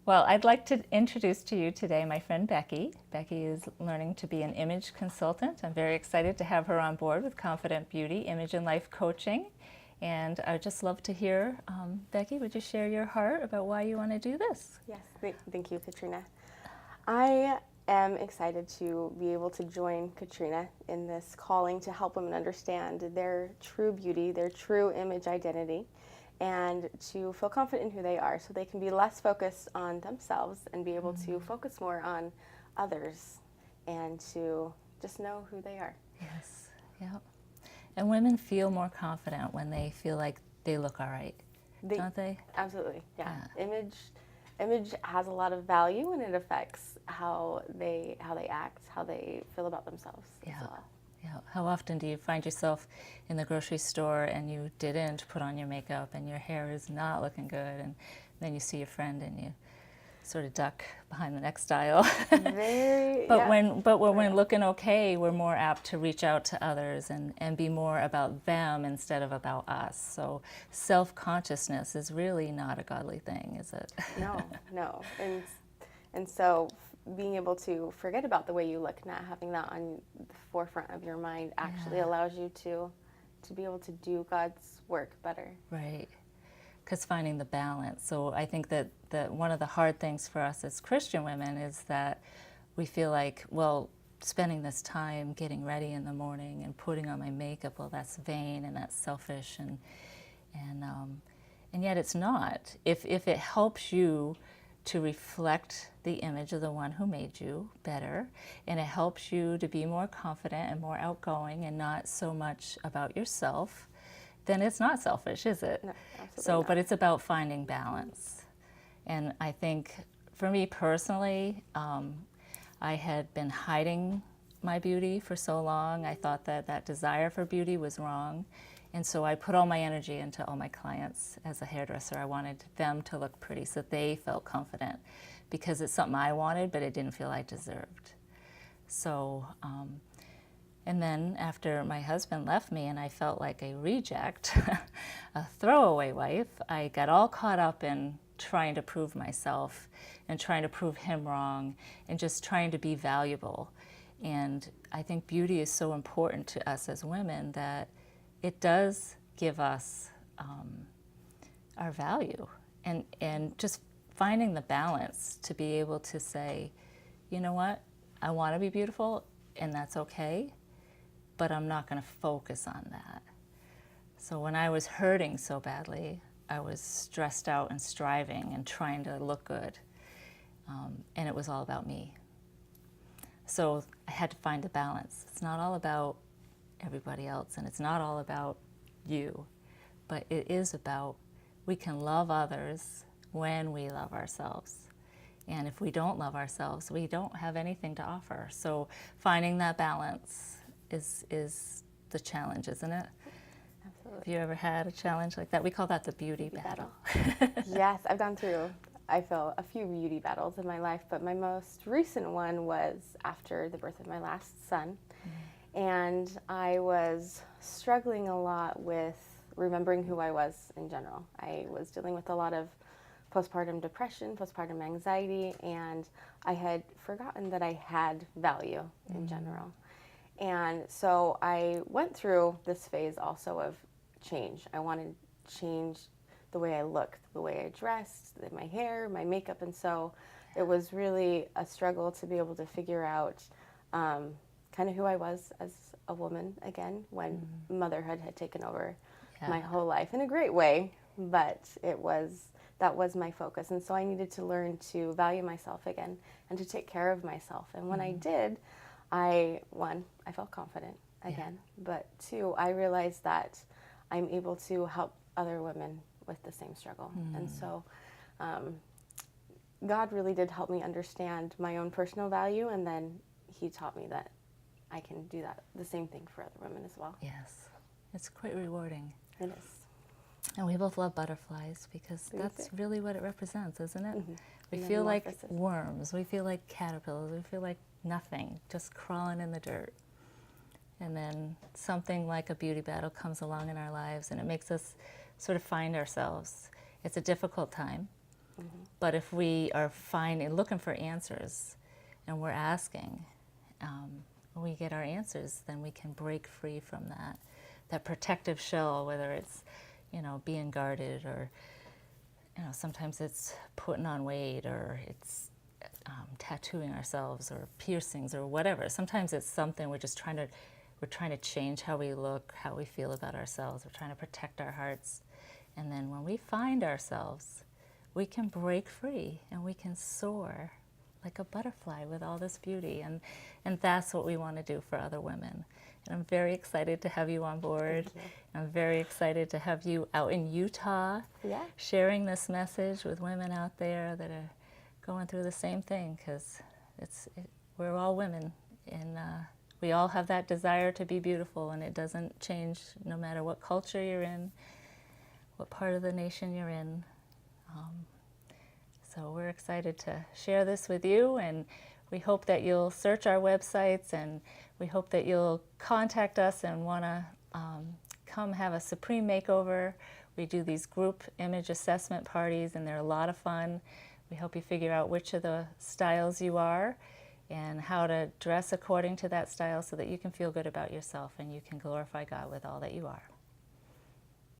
Well, I'd like to introduce to you today my friend Becky. Becky is learning to be an image consultant. I'm very excited to have her on board with Confident Beauty, Image and Life Coaching. And I'd just love to hear, Becky, would you share your heart about why you want to do this? Yes, thank you, Katrina. I am excited to be able to join Katrina in this calling to help women understand their true beauty, their true image identity, and to feel confident in who they are so they can be less focused on themselves and be able to focus more on others and to just know who they are. Yes, yeah. And women feel more confident when they feel like they look all right, don't they? Absolutely, yeah. Image has a lot of value, and it affects how they act, how they feel about themselves as well. Yeah. How often do you find yourself in the grocery store and you didn't put on your makeup and your hair is not looking good, and then you see your friend and you sort of duck behind the next aisle? When we're looking okay, we're more apt to reach out to others and be more about them instead of about us. So self-consciousness is really not a godly thing, is it? No. And so being able to forget about the way you look, not having that on the forefront of your mind actually allows you to be able to do God's work better. Right. Because finding the balance. So I think that one of the hard things for us as Christian women is that we feel like, well, spending this time getting ready in the morning and putting on my makeup, well, that's vain and that's selfish, and yet it's not. If it helps you to reflect the image of the one who made you better, and it helps you to be more confident and more outgoing and not so much about yourself, then it's not selfish, is it? No, absolutely not. But it's about finding balance. And I think for me personally, I had been hiding my beauty for so long. I thought that desire for beauty was wrong. And so I put all my energy into all my clients as a hairdresser. I wanted them to look pretty so they felt confident, because it's something I wanted, but it didn't feel I deserved. So, and then after my husband left me and I felt like a reject, a throwaway wife, I got all caught up in trying to prove myself and trying to prove him wrong and just trying to be valuable. And I think beauty is so important to us as women that it does give us our value, and just finding the balance to be able to say, you know what, I want to be beautiful and that's okay, but I'm not going to focus on that. So when I was hurting so badly, I was stressed out and striving and trying to look good, and it was all about me. So I had to find a balance. It's not all about everybody else, and it's not all about you, but it is about, we can love others when we love ourselves. And if we don't love ourselves, we don't have anything to offer. So finding that balance is the challenge, isn't it? Absolutely. Have you ever had a challenge like that? We call that the beauty battle. Yes, I've gone through, I feel, a few beauty battles in my life, but my most recent one was after the birth of my last son. And I was struggling a lot with remembering who I was in general. I was dealing with a lot of postpartum depression, postpartum anxiety, and I had forgotten that I had value in general. And so I went through this phase also of change. I wanted to change the way I looked, the way I dressed, my hair, my makeup, and so it was really a struggle to be able to figure out kind of who I was as a woman again when motherhood had taken over my whole life in a great way, but that was my focus. And so I needed to learn to value myself again and to take care of myself. And when I did, I felt confident again, but two, I realized that I'm able to help other women with the same struggle. And so God really did help me understand my own personal value, and then he taught me that I can do the same thing for other women as well. Yes, it's quite rewarding. It is. And we both love butterflies because that's really what it represents, isn't it? We And feel like metamorphosis. worms, we feel like caterpillars, we feel like nothing, just crawling in the dirt. And then something like a beauty battle comes along in our lives and it makes us sort of find ourselves. It's a difficult time. But if we are looking for answers, and we're asking, when we get our answers, then we can break free from that protective shell, whether it's, being guarded, or, sometimes it's putting on weight, or it's tattooing ourselves, or piercings, or whatever. Sometimes it's something we're trying to change how we look, how we feel about ourselves. We're trying to protect our hearts. And then when we find ourselves, we can break free and we can soar like a butterfly with all this beauty. And that's what we want to do for other women. And I'm very excited to have you on board. I'm very excited to have you out in Utah, sharing this message with women out there that are going through the same thing, because we're all women, and we all have that desire to be beautiful, and it doesn't change no matter what culture you're in, what part of the nation you're in. So we're excited to share this with you, and we hope that you'll search our websites, and we hope that you'll contact us and want to come have a Supreme Makeover. We do these group image assessment parties, and they're a lot of fun. We help you figure out which of the styles you are and how to dress according to that style so that you can feel good about yourself and you can glorify God with all that you are.